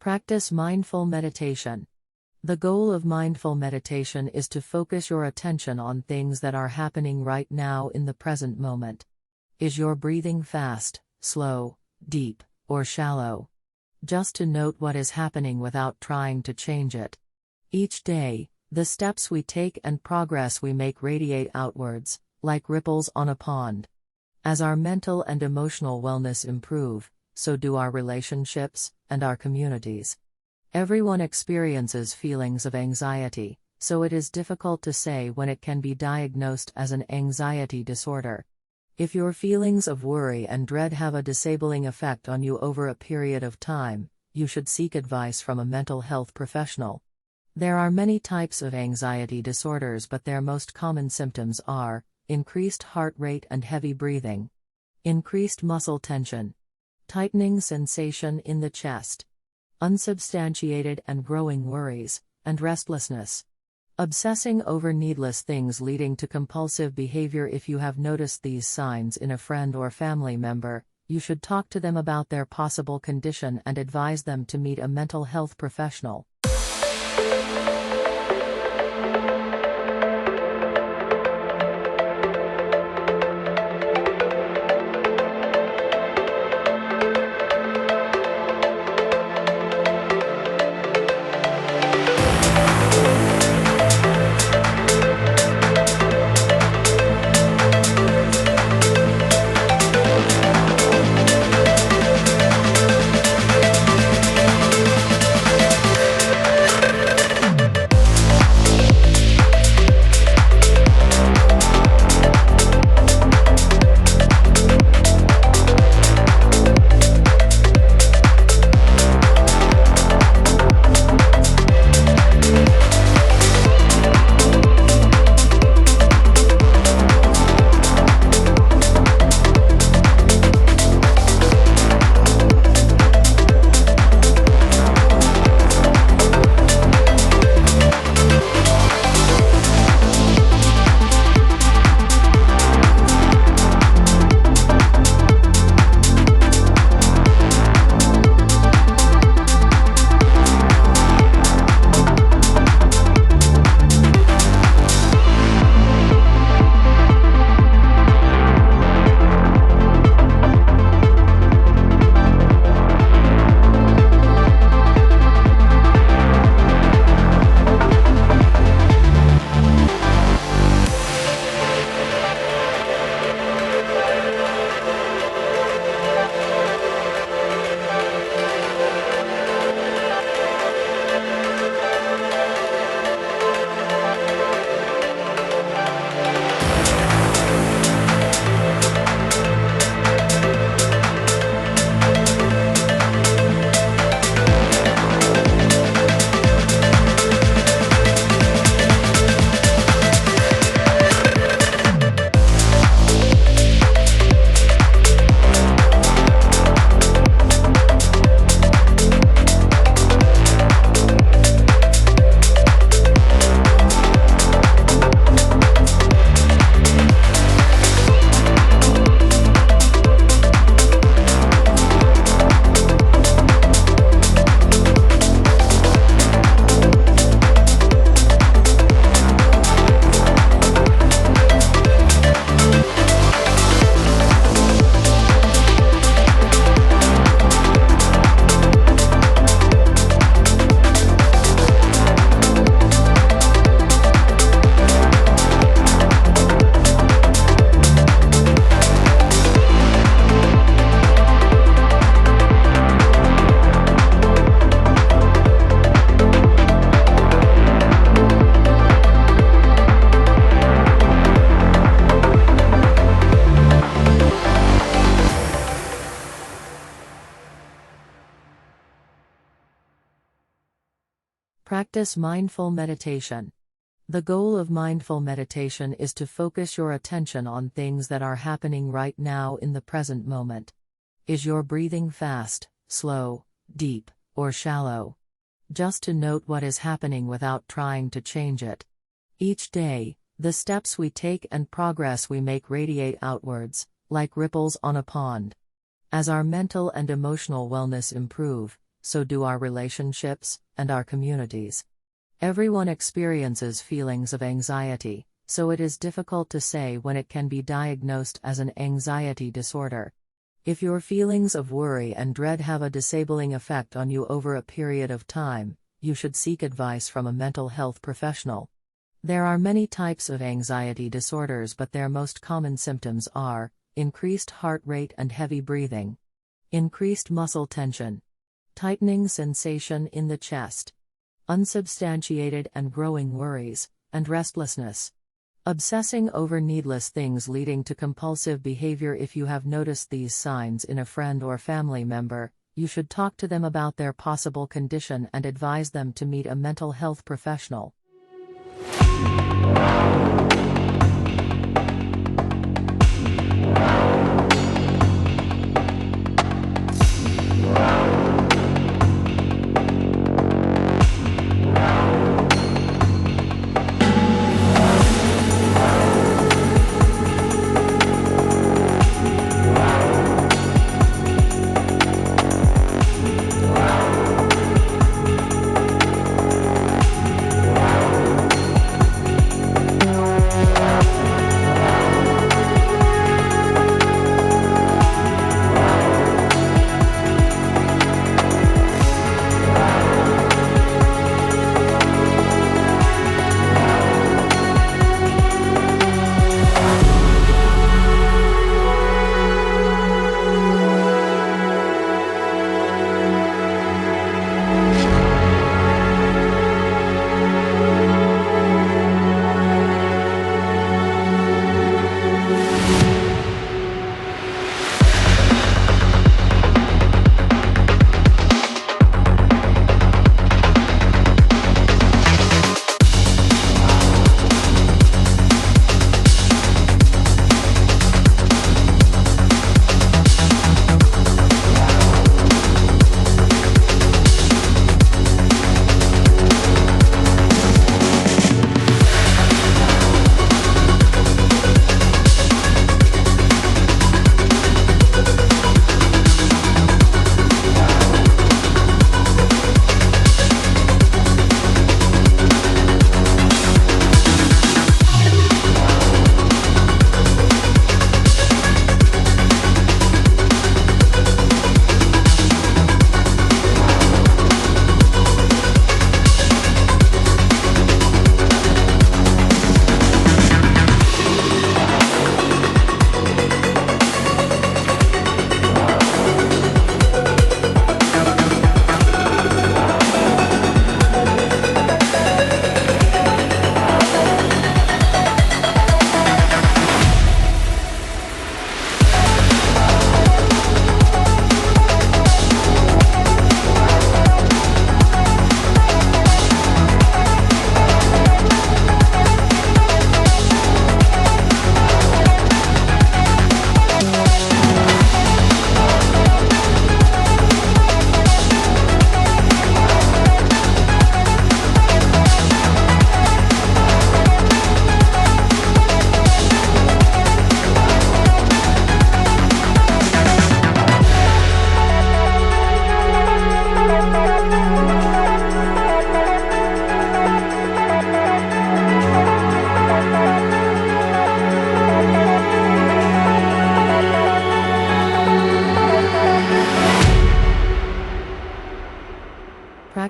Practice mindful meditation. The goal of mindful meditation is to focus your attention on things that are happening right now in the present moment. Is your breathing fast, slow, deep, or shallow? Just to note what is happening without trying to change it. Each day, the steps we take and progress we make radiate outwards, like ripples on a pond. As our mental and emotional wellness improve, so do our relationships and our communities. Everyone experiences feelings of anxiety, so it is difficult to say when it can be diagnosed as an anxiety disorder. If your feelings of worry and dread have a disabling effect on you over a period of time, you should seek advice from a mental health professional. There are many types of anxiety disorders, but their most common symptoms are increased heart rate and heavy breathing, increased muscle tension, tightening sensation in the chest, unsubstantiated and growing worries, and restlessness. Obsessing over needless things leading to compulsive behavior. If you have noticed these signs in a friend or family member, you should talk to them about their possible condition and advise them to meet a mental health professional. Practice mindful meditation. The goal of mindful meditation is to focus your attention on things that are happening right now in the present moment. Is your breathing fast, slow, deep, or shallow? Just to note what is happening without trying to change it. Each day, the steps we take and progress we make radiate outwards, like ripples on a pond. As our mental and emotional wellness improve, so do our relationships and our communities. Everyone experiences feelings of anxiety, so it is difficult to say when it can be diagnosed as an anxiety disorder. If your feelings of worry and dread have a disabling effect on you over a period of time, you should seek advice from a mental health professional. There are many types of anxiety disorders, but their most common symptoms are increased heart rate and heavy breathing, increased muscle tension, tightening sensation in the chest, unsubstantiated and growing worries, and restlessness. Obsessing over needless things leading to compulsive behavior. If you have noticed these signs in a friend or family member, you should talk to them about their possible condition and advise them to meet a mental health professional.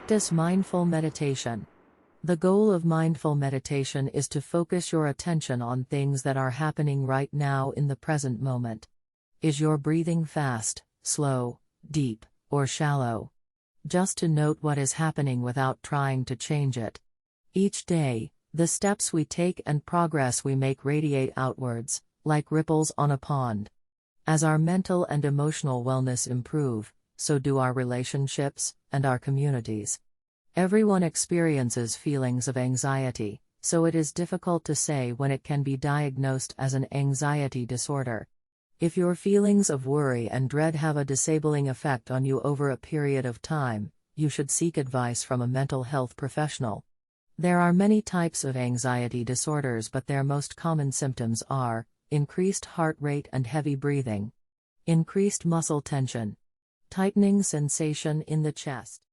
Practice mindful meditation. The goal of mindful meditation is to focus your attention on things that are happening right now in the present moment. Is your breathing fast, slow, deep, or shallow? Just to note what is happening without trying to change it. Each day, the steps we take and progress we make radiate outwards, like ripples on a pond. As our mental and emotional wellness improve, so do our relationships and our communities. Everyone experiences feelings of anxiety, so it is difficult to say when it can be diagnosed as an anxiety disorder. If your feelings of worry and dread have a disabling effect on you over a period of time, you should seek advice from a mental health professional. There are many types of anxiety disorders, but their most common symptoms are increased heart rate and heavy breathing, increased muscle tension, Tightening sensation in the chest.